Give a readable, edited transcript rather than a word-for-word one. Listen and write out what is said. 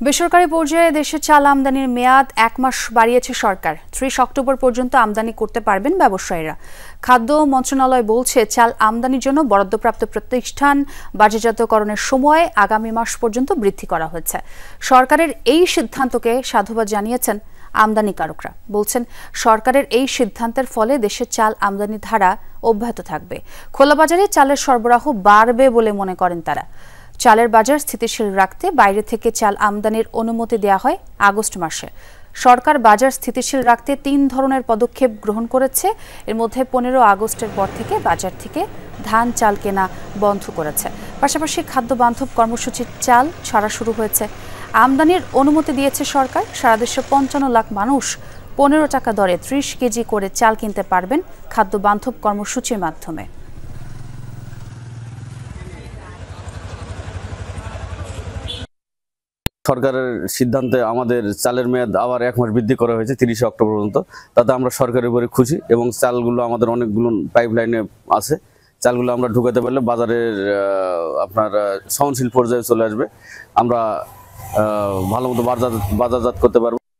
বেসরকারি পর্যায়ে দেশে চাল আমদানির মেয়াদ ১ মাস বাড়িয়েছে সরকার। ৩০ অক্টোবর পর্যন্ত আমদানি করতে পারবেন ব্যবসায়ীরা। খাদ্য মন্ত্রণালয় বলছে, চাল আমদানির জন্য বরাদ্দপ্রাপ্ত প্রতিষ্ঠান বাজারজাতকরণের সময় আগামী মাস পর্যন্ত বৃদ্ধি করা হয়েছে। সরকারের এই সিদ্ধান্তকে সাধুবাদ জানিয়েছেন আমদানিকারকরা। বলছেন, সরকারের এই সিদ্ধান্তের ফলে দেশের চাল আমদানি ধারা অব্যাহত থাকবে। খোলা বাজারে চালের সরবরাহ বাড়বে বলে মনে করেন তারা। চালের বাজার স্থিতিশীল রাখতে বাইরে থেকে চাল আমদানির অনুমতি দেওয়া হয় আগস্ট মাসে। সরকার বাজার স্থিতিশীল রাখতে ৩ ধরনের পদক্ষেপ গ্রহণ করেছে। এর মধ্যে ১৫ আগস্টের পর থেকে বাজার থেকে ধান চাল কেনা বন্ধ করেছে। পাশাপাশি খাদ্য বান্ধব কর্মসূচির চাল ছাড়া শুরু হয়েছে। আমদানির অনুমতি দিয়েছে সরকার। সারা দেশে ৫৫ লাখ মানুষ ১৫ টাকা দরে ৩০ কেজি করে চাল কিনতে পারবেন খাদ্য বান্ধব কর্মসূচির মাধ্যমে। সরকারের সিদ্ধান্তে আমাদের চালের মেয়াদ আবার ১ মাস বৃদ্ধি করা হয়েছে ৩০ অক্টোবর পর্যন্ত। তাতে আমরা সরকারের উপরে খুশি এবং চালগুলো আমাদের অনেকগুলো পাইপলাইনে আছে। চালগুলো আমরা ঢুকাতে পারলে বাজারের আপনার সহনশীল পর্যায়ে চলে আসবে। আমরা ভালো মতো বাজারজাত করতে পারবো।